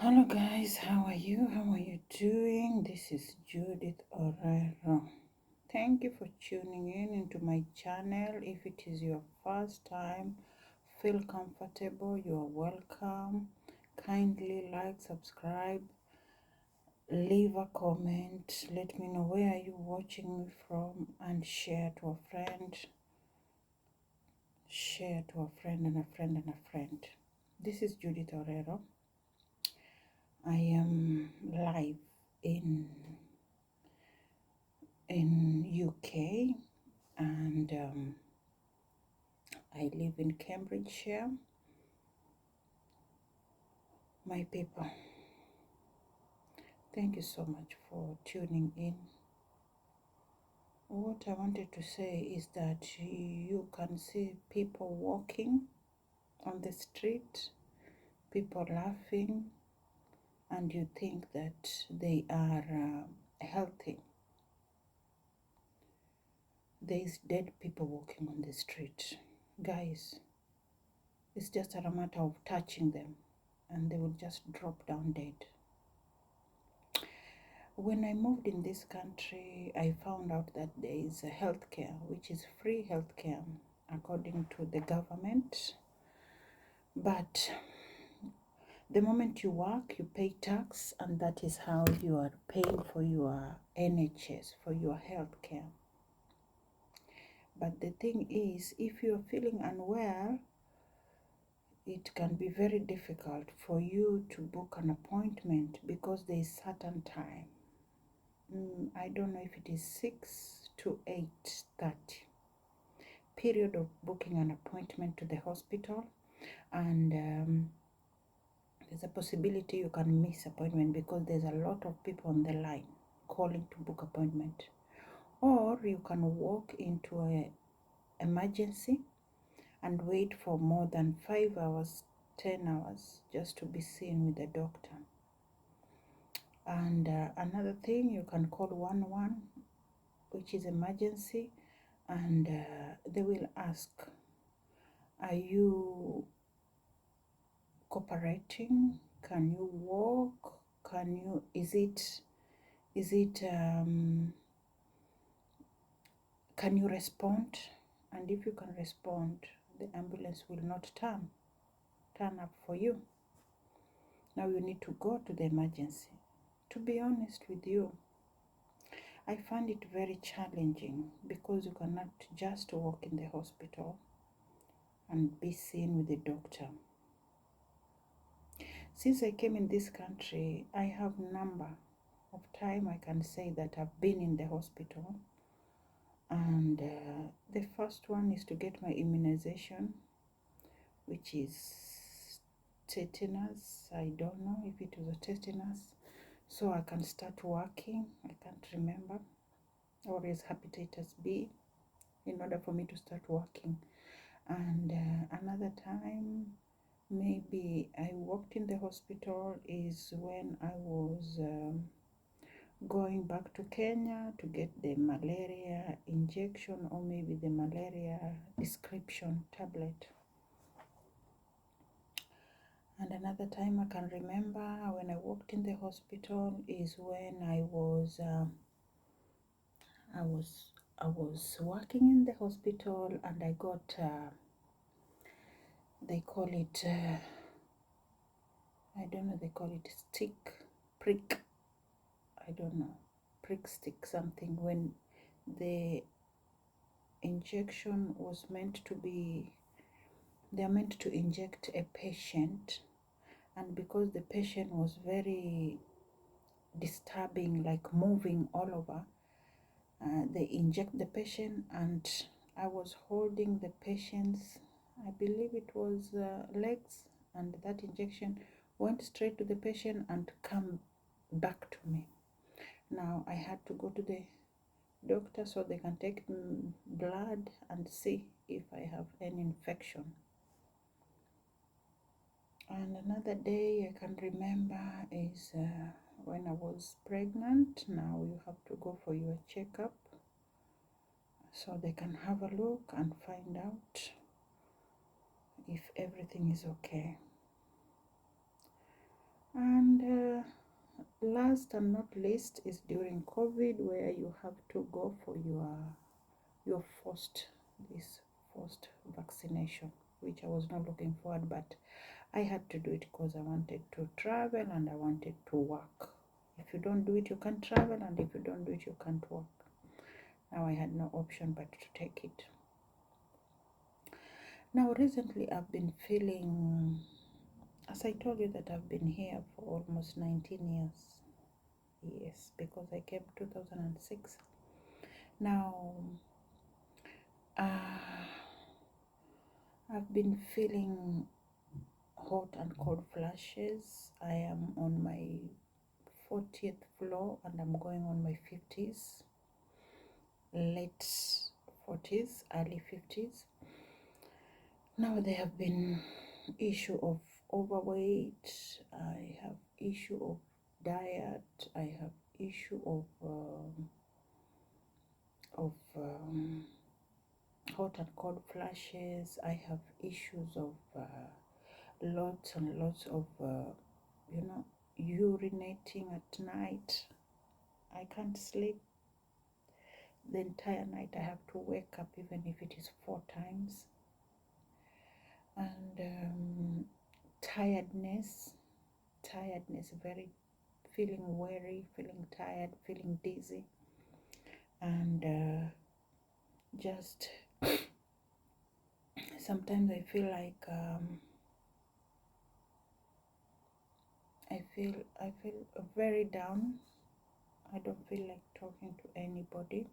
Hello guys, how are you? How are you doing? This is Judith Orero. Thank you for tuning in into my channel. If it is your first time, feel comfortable, you are welcome. Kindly like, subscribe, leave a comment, let me know where are you watching me from, and share to a friend. Share to a friend and a friend and a friend. This is Judith Orero. I am live in UK, and I live in Cambridgeshire. My people, thank you so much for tuning in. What I wanted to say is that you can see people walking on the street, people laughing, and you think that they are healthy. There is dead people walking on the street. Guys, it's just a matter of touching them and they will just drop down dead. When I moved in this country, I found out that there is a healthcare, which is free healthcare according to the government. But the moment you work, you pay tax, and that is how you are paying for your NHS, for your healthcare. But the thing is, if you're feeling unwell, it can be very difficult for you to book an appointment because there is certain time. I don't know if it is 6 to 8:30 period of booking an appointment to the hospital, and there's a possibility you can miss appointment because there's a lot of people on the line calling to book appointment. Or you can walk into a emergency and wait for more than 5 hours, 10 hours just to be seen with the doctor. And another thing, you can call 111, which is emergency, and they will ask, are you cooperating? Can you walk? Can you, can you respond? And if you can respond, the ambulance will not turn up for you. Now you need to go to the emergency. To be honest with you, I find it very challenging because you cannot just walk in the hospital and be seen with the doctor. Since I came in this country, I have number of time I can say that I've been in the hospital. And the first one is to get my immunization, which is tetanus. I don't know if it was a tetanus. So I can start working. I can't remember. Or is hepatitis B in order for me to start working. And another time, maybe I worked in the hospital is when I was going back to Kenya to get the malaria injection or maybe the malaria prescription tablet. And another time I can remember when I worked in the hospital is when I was working in the hospital, and I got they call it I don't know, they call it prick, I don't know, prick stick something, when the injection was meant to be, they're meant to inject a patient, and because the patient was very disturbing, like moving all over, they inject the patient, and I was holding the patient's, I believe it was legs, and that injection went straight to the patient and come back to me. Now I had to go to the doctor so they can take blood and see if I have any infection. And another day I can remember is when I was pregnant. Now you have to go for your checkup so they can have a look and find out if everything is okay. And last and not least is during COVID, where you have to go for your first vaccination, which I was not looking forward, but I had to do it because I wanted to travel and I wanted to work. If you don't do it, you can't travel, and if you don't do it, you can't work. Now I had no option but to take it. Now recently I've been feeling, as I told you, that I've been here for almost 19 years. Yes, because I came 2006. Now I've been feeling hot and cold flashes. I am on my 40th floor and I'm going on my 50s, late 40s, early 50s. Now there have been issue of overweight, I have issue of diet, I have issue of hot and cold flashes, I have issues of lots and lots of urinating at night. I can't sleep the entire night. I have to wake up even if it is 4 times. And tiredness, very feeling weary, feeling tired, feeling dizzy, and just sometimes I feel like I feel very down. I don't feel like talking to anybody.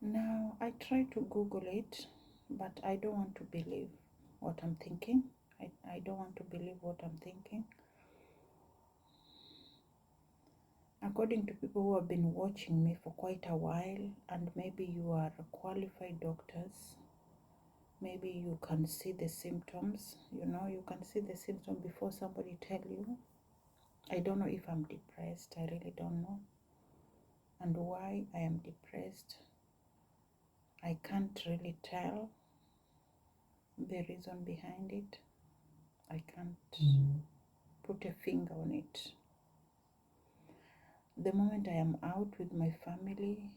Now I try to Google it, but I don't want to believe what I'm thinking. I don't want to believe what I'm thinking. According to people who have been watching me for quite a while, and maybe you are qualified doctors, maybe you can see the symptoms. You can see the symptoms before somebody tell you. I don't know if I'm depressed. I really don't know. And why I am depressed, I can't really tell the reason behind it. I can't put a finger on it. The moment I am out with my family,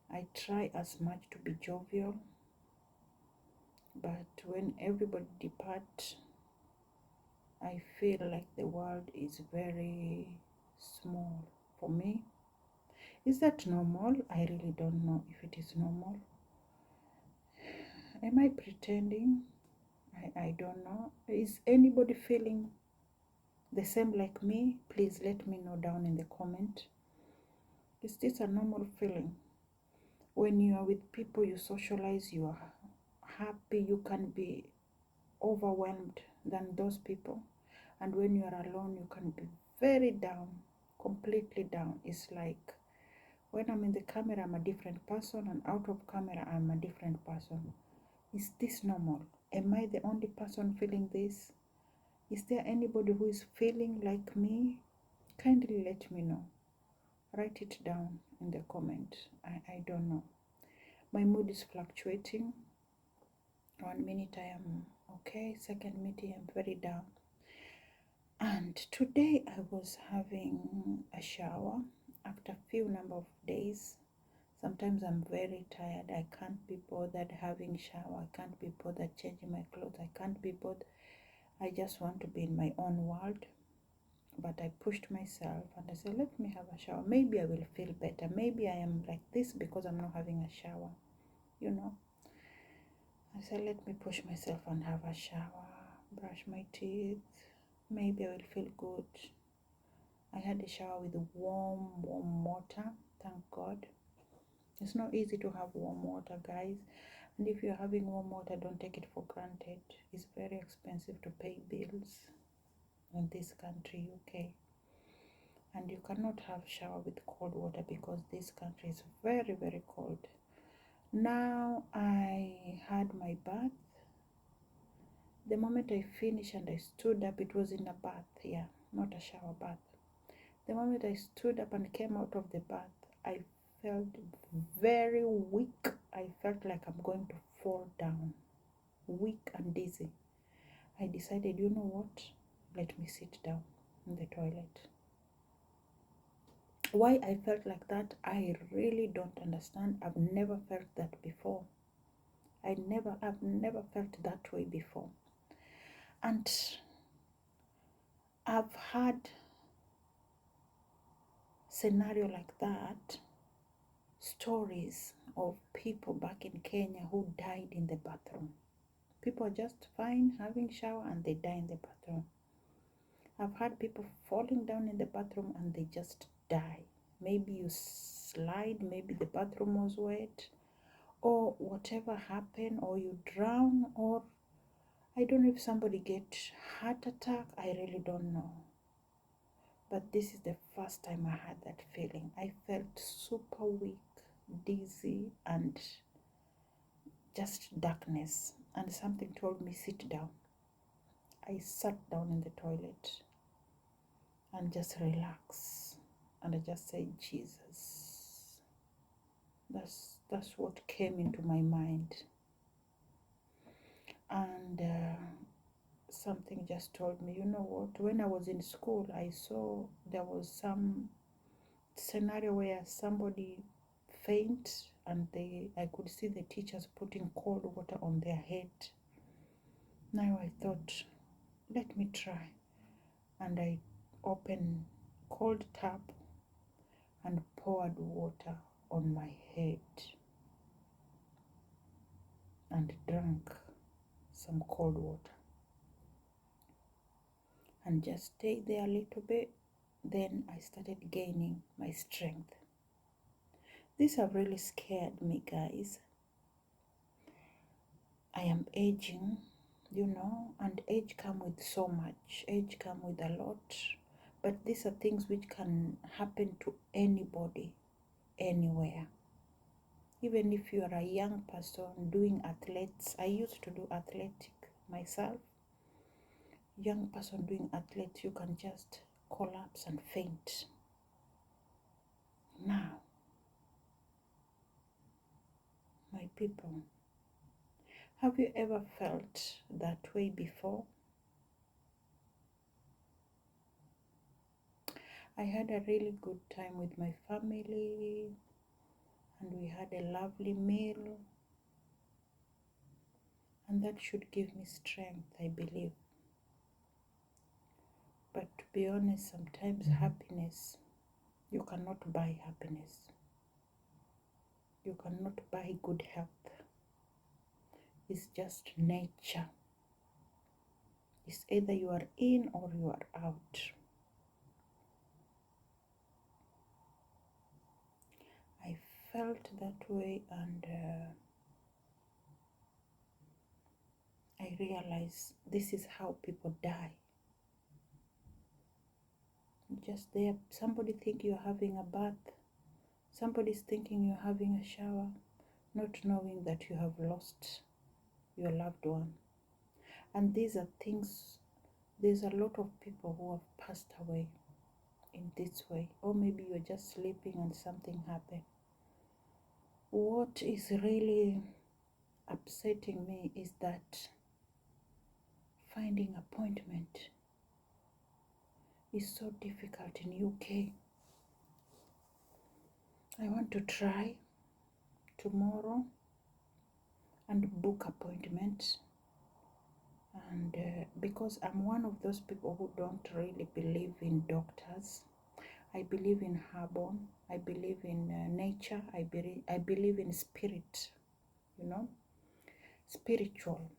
I try as much to be jovial, but when everybody departs, I feel like the world is very small for me. Is that normal? I really don't know if it is normal. Am I pretending? I don't know. Is anybody feeling the same like me? Please let me know down in the comment. Is this a normal feeling? When you are with people, you socialize, you are happy, you can be overwhelmed than those people. And when you are alone, you can be very down, completely down. It's like when I'm in the camera, I'm a different person, and out of camera, I'm a different person. Is this normal? Am I the only person feeling this? Is there anybody who is feeling like me? Kindly let me know. Write it down in the comment. I don't know. My mood is fluctuating. 1 minute I am okay, second minute I'm very down. And today I was having a shower after a few number of days. Sometimes I'm very tired. I can't be bothered having shower. I can't be bothered changing my clothes. I can't be bothered. I just want to be in my own world. But I pushed myself and I said, let me have a shower. Maybe I will feel better. Maybe I am like this because I'm not having a shower. I said, let me push myself and have a shower, brush my teeth. Maybe I will feel good. I had a shower with warm water. Thank God. It's not easy to have warm water, guys. And if you're having warm water, don't take it for granted. It's very expensive to pay bills in this country, UK. And you cannot have shower with cold water because this country is very, very cold. Now I had my bath. The moment I finished and I stood up, it was in a bath, yeah, not a shower bath. The moment I stood up and came out of the bath, I felt very weak. I felt like I'm going to fall down, weak and dizzy. I decided, you know what? let me sit down in the toilet. Why I felt like that, I really don't understand. I've never felt that before. I've never felt that way before. And I've had scenario like that, stories of people back in Kenya who died in the bathroom. People are just fine having shower and they die in the bathroom. I've had people falling down in the bathroom and they just die. Maybe you slide, maybe the bathroom was wet, or whatever happened, or you drown, or I don't know if somebody get heart attack. I really don't know. But this is the first time I had that feeling. I felt super weak, dizzy, and just darkness. And something told me, sit down. I sat down in the toilet and just relax. And I just said, Jesus. That's what came into my mind. And something just told me, you know what, when I was in school, I saw there was some scenario where somebody faint and I could see the teachers putting cold water on their head. Now I thought, let me try. And I opened cold tap and poured water on my head and drank some cold water and just stayed there a little bit. Then I started gaining my strength. These have really scared me, guys. I am aging, and age come with so much. Age come with a lot. But these are things which can happen to anybody, anywhere. Even if you are a young person doing athletics, I used to do athletic myself. Young person doing athletics, you can just collapse and faint. Now, my people, have you ever felt that way before? I had a really good time with my family and we had a lovely meal, and that should give me strength, I believe. But to be honest, sometimes happiness, you cannot buy happiness. You cannot buy good health. It's just nature. It's either you are in or you are out. I felt that way, and I realized this is how people die. Just there, somebody think you're having a bath. Somebody's thinking you're having a shower, not knowing that you have lost your loved one. And these are things, there's a lot of people who have passed away in this way. Or maybe you're just sleeping and something happened. What is really upsetting me is that finding appointment is so difficult in UK. I want to try tomorrow and book appointment. And because I'm one of those people who don't really believe in doctors, I believe in herbal, I believe in nature, I believe in spirit, spiritual.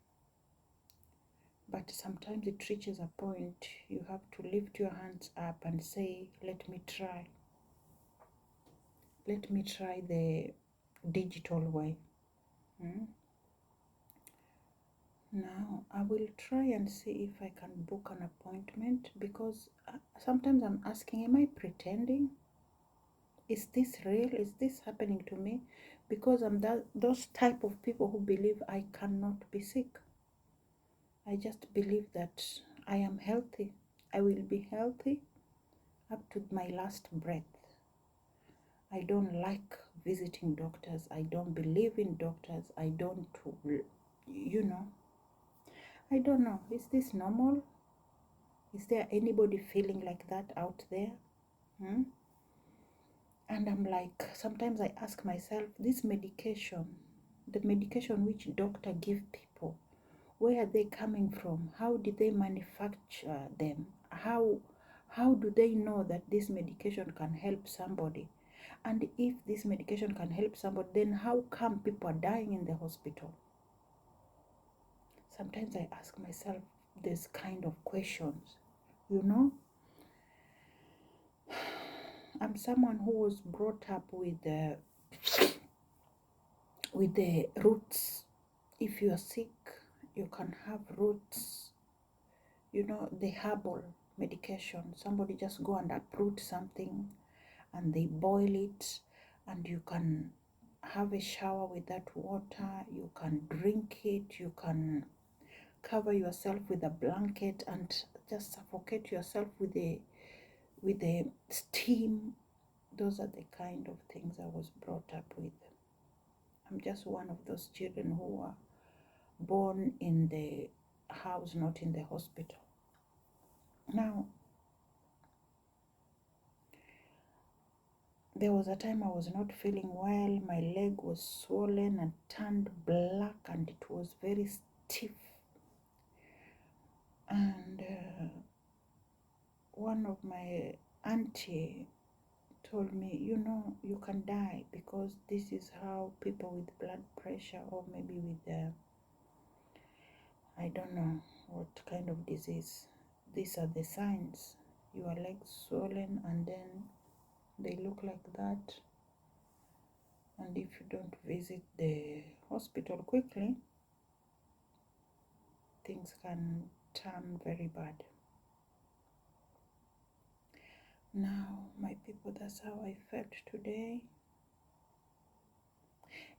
But sometimes it reaches a point you have to lift your hands up and say, let me try. Let me try the digital way. Now, I will try and see if I can book an appointment, because sometimes I'm asking, am I pretending? Is this real? Is this happening to me? Because I'm those type of people who believe I cannot be sick. I just believe that I am healthy. I will be healthy up to my last breath. I don't like visiting doctors. I don't believe in doctors. I don't, I don't know. Is this normal? Is there anybody feeling like that out there? And I'm like, sometimes I ask myself, this medication, the medication which doctor give people, where are they coming from? How did they manufacture them? How do they know that this medication can help somebody? And if this medication can help somebody, then how come people are dying in the hospital? Sometimes I ask myself this kind of questions, you know. I'm someone who was brought up with the roots. If you are sick, you can have roots, you know, the herbal medication. Somebody just go and uproot something and they boil it, and you can have a shower with that water, you can drink it, you can cover yourself with a blanket and just suffocate yourself with the steam. Those are the kind of things I was brought up with. I'm just one of those children who were born in the house, not in the hospital. Now, there was a time I was not feeling well. My leg was swollen and turned black, and it was very stiff. And one of my auntie told me, you know, you can die because this is how people with blood pressure, or maybe with I don't know what kind of disease, these are the signs. Your legs swollen and then they look like that. And if you don't visit the hospital quickly, things can turn very bad. Now, my people, that's how I felt today.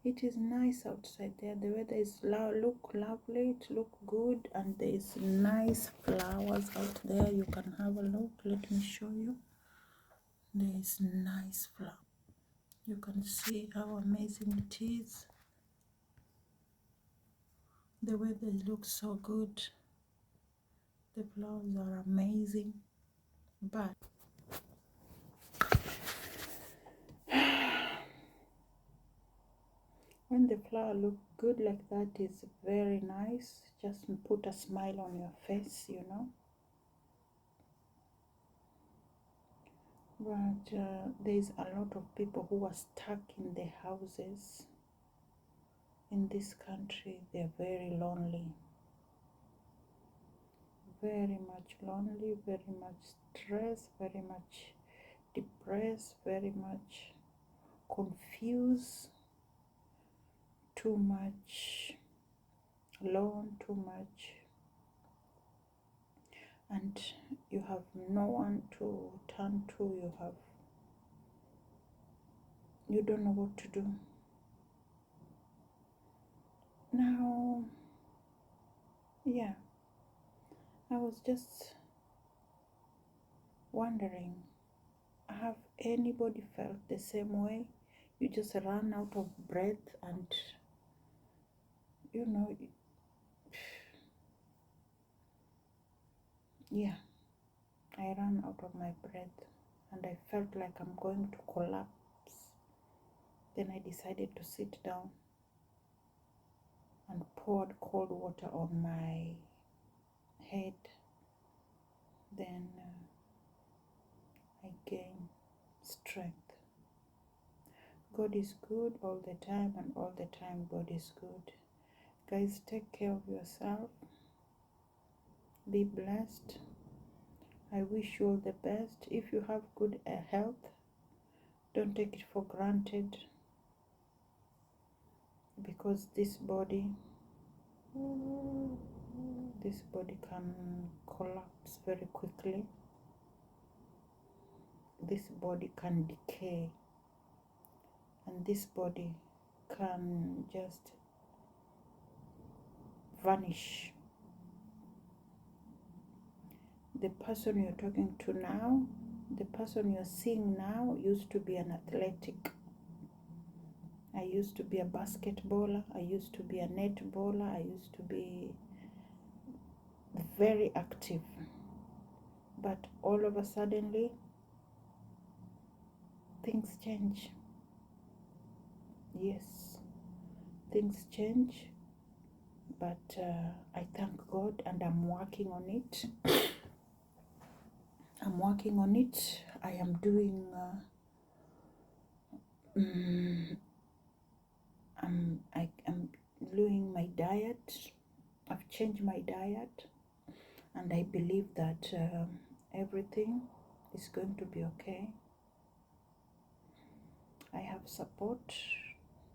It is nice outside there. The weather is look lovely, it look good, and there is nice flowers out there. You can have a look. Let me show you. There is nice flower. You can see how amazing it is. The weather looks so good. The flowers are amazing. But when the flower look good like that, it's very nice. Just put a smile on your face, you know. But there's a lot of people who are stuck in their houses. In this country, they're very lonely. Very much lonely, very much stressed, very much depressed, very much confused, too much alone, too much, and you have no one to turn to. You don't know what to do. Now, yeah, I was just wondering, have anybody felt the same way? You just run out of breath, and you know, yeah, I ran out of my breath and I felt like I'm going to collapse. Then I decided to sit down and poured cold water on my head. Then I gained strength. God is good all the time, and all the time God is good. Guys, take care of yourself. Be blessed. I wish you all the best. If you have good health, don't take it for granted, because this body can collapse very quickly. This body can decay, and this body can just vanish. The person you're talking to now, the person you're seeing now, used to be an athletic. I used to be a basketballer. I used to be a netballer. I used to be very active. but all of a suddenly things change. Yes, things change, but I thank God, and I'm working on it. I'm working on it. I am doing I'm doing my diet. I've changed my diet, and I believe that everything is going to be okay. I have support.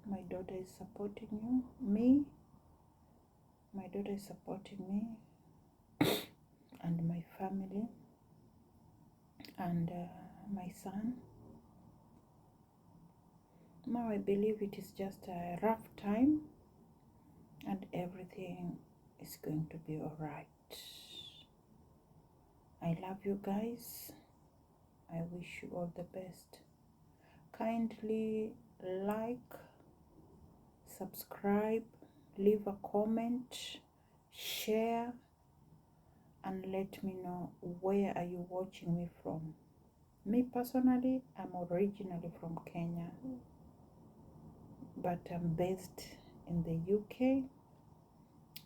My daughter is supporting me. My daughter is supporting me and my family and my son. Now I believe it is just a rough time and everything is going to be alright. I love you guys. I wish you all the best. Kindly like, subscribe, leave a comment, share, and let me know where are you watching me from. Me personally, I'm originally from Kenya, but I'm based in the UK.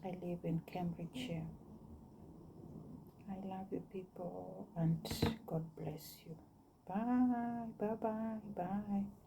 I live in Cambridgeshire. I love you people, and God bless you. Bye, bye, bye, bye.